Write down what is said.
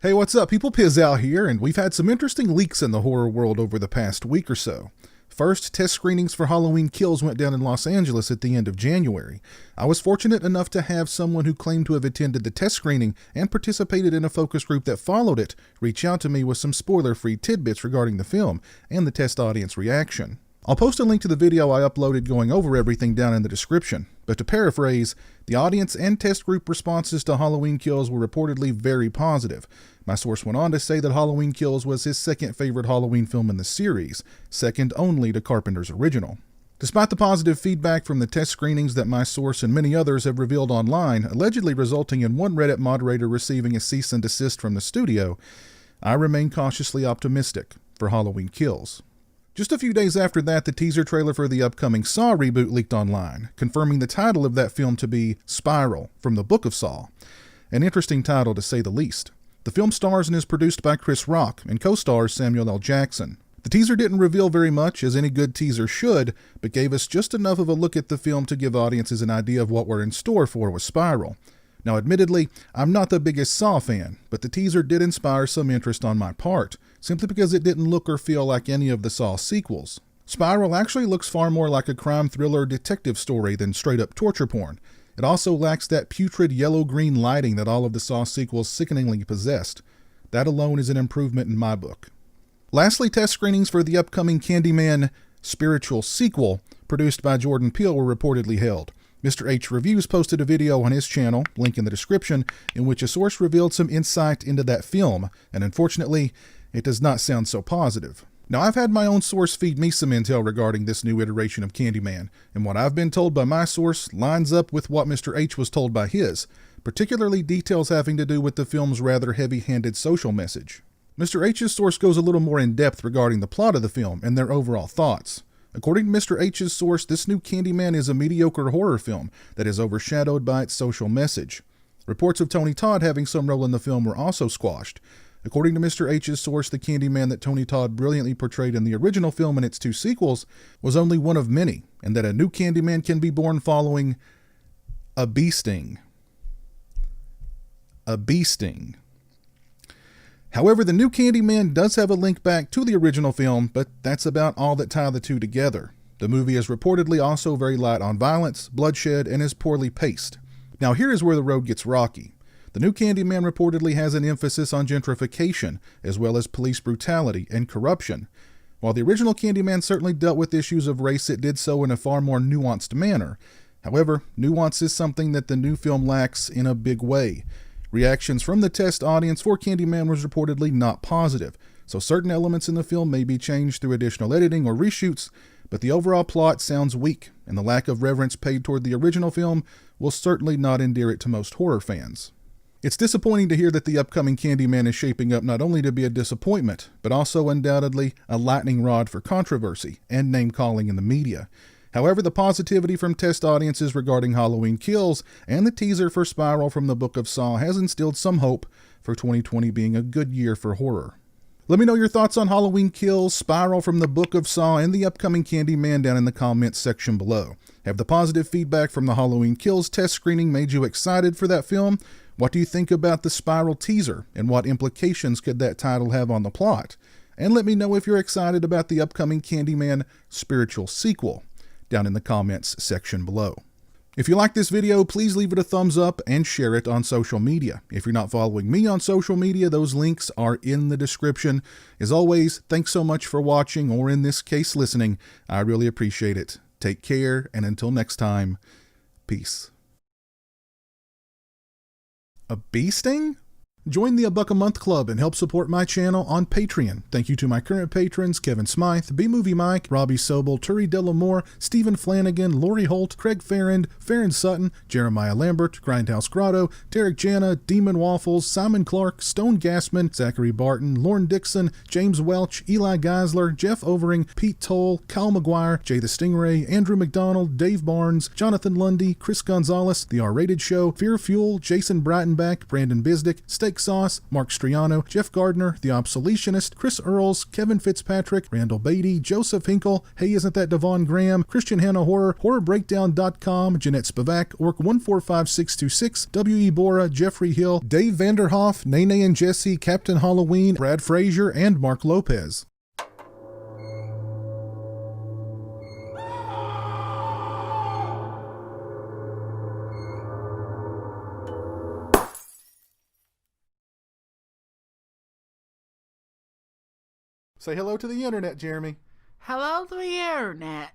Hey, what's up, people? Pizowell here, and we've had some interesting leaks in the horror world over the past week or so. First, test screenings for Halloween Kills went down in Los Angeles at the end of January. I was fortunate enough to have someone who claimed to have attended the test screening and participated in a focus group that followed it reach out to me with some spoiler-free tidbits regarding the film and the test audience reaction. I'll post a link to the video I uploaded going over everything down in the description, but to paraphrase, the audience and test group responses to Halloween Kills were reportedly very positive. My source went on to say that Halloween Kills was his second favorite Halloween film in the series, second only to Carpenter's original. Despite the positive feedback from the test screenings that my source and many others have revealed online, allegedly resulting in one Reddit moderator receiving a cease and desist from the studio, I remain cautiously optimistic for Halloween Kills. Just a few days after that, the teaser trailer for the upcoming Saw reboot leaked online, confirming the title of that film to be Spiral, from the Book of Saw. An interesting title to say the least. The film stars and is produced by Chris Rock and co-stars Samuel L. Jackson. The teaser didn't reveal very much, as any good teaser should, but gave us just enough of a look at the film to give audiences an idea of what we're in store for with Spiral. Now, admittedly, I'm not the biggest Saw fan, but the teaser did inspire some interest on my part, simply because it didn't look or feel like any of the Saw sequels. Spiral actually looks far more like a crime thriller detective story than straight-up torture porn. It also lacks that putrid yellow-green lighting that all of the Saw sequels sickeningly possessed. That alone is an improvement in my book. Lastly, test screenings for the upcoming Candyman spiritual sequel, produced by Jordan Peele, were reportedly held. Mr. H Reviews posted a video on his channel, link in the description, in which a source revealed some insight into that film, and unfortunately, it does not sound so positive. Now, I've had my own source feed me some intel regarding this new iteration of Candyman, and what I've been told by my source lines up with what Mr. H was told by his, particularly details having to do with the film's rather heavy-handed social message. Mr. H's source goes a little more in depth regarding the plot of the film and their overall thoughts. According to Mr. H's source, this new Candyman is a mediocre horror film that is overshadowed by its social message. Reports of Tony Todd having some role in the film were also squashed. According to Mr. H's source, the Candyman that Tony Todd brilliantly portrayed in the original film and its two sequels was only one of many, and that a new Candyman can be born following a bee sting. A bee sting. However, the new Candyman does have a link back to the original film, but that's about all that tie the two together. The movie is reportedly also very light on violence, bloodshed, and is poorly paced. Now here is where the road gets rocky. The new Candyman reportedly has an emphasis on gentrification, as well as police brutality and corruption. While the original Candyman certainly dealt with issues of race, it did so in a far more nuanced manner. However, nuance is something that the new film lacks in a big way. Reactions from the test audience for Candyman was reportedly not positive, so certain elements in the film may be changed through additional editing or reshoots, but the overall plot sounds weak, and the lack of reverence paid toward the original film will certainly not endear it to most horror fans. It's disappointing to hear that the upcoming Candyman is shaping up not only to be a disappointment, but also undoubtedly a lightning rod for controversy and name-calling in the media. However, the positivity from test audiences regarding Halloween Kills and the teaser for Spiral from the Book of Saw has instilled some hope for 2020 being a good year for horror. Let me know your thoughts on Halloween Kills, Spiral from the Book of Saw, and the upcoming Candyman down in the comments section below. Have the positive feedback from the Halloween Kills test screening made you excited for that film? What do you think about the Spiral teaser, and what implications could that title have on the plot? And let me know if you're excited about the upcoming Candyman spiritual sequel down in the comments section below. If you like this video, please leave it a thumbs up and share it on social media. If you're not following me on social media, those links are in the description. As always, thanks so much for watching, or in this case, listening. I really appreciate it. Take care, and until next time, peace. A bee sting? Join the $1 a Month Club and help support my channel on Patreon. Thank you to my current patrons, Kevin Smythe, B-Movie Mike, Robbie Sobel, Turi Delamore, Stephen Flanagan, Lori Holt, Craig Farrand, Farron Sutton, Jeremiah Lambert, Grindhouse Grotto, Derek Jana, Demon Waffles, Simon Clark, Stone Gassman, Zachary Barton, Lauren Dixon, James Welch, Eli Geisler, Jeff Overing, Pete Toll, Kyle McGuire, Jay the Stingray, Andrew McDonald, Dave Barnes, Jonathan Lundy, Chris Gonzalez, The R-Rated Show, Fear Fuel, Jason Breitenbach, Brandon Bisdick, Steak Nick Sauce, Mark Striano, Jeff Gardner, The Obsoletionist, Chris Earls, Kevin Fitzpatrick, Randall Beatty, Joseph Hinkle, Hey Isn't That Devon Graham, Christian Hannah Horror, HorrorBreakdown.com, Jeanette Spivak, Orc145626, W.E. Bora, Jeffrey Hill, Dave Vanderhoff, Nene and Jesse, Captain Halloween, Brad Frazier, and Mark Lopez. Say hello to the internet, Jeremy. Hello to the internet.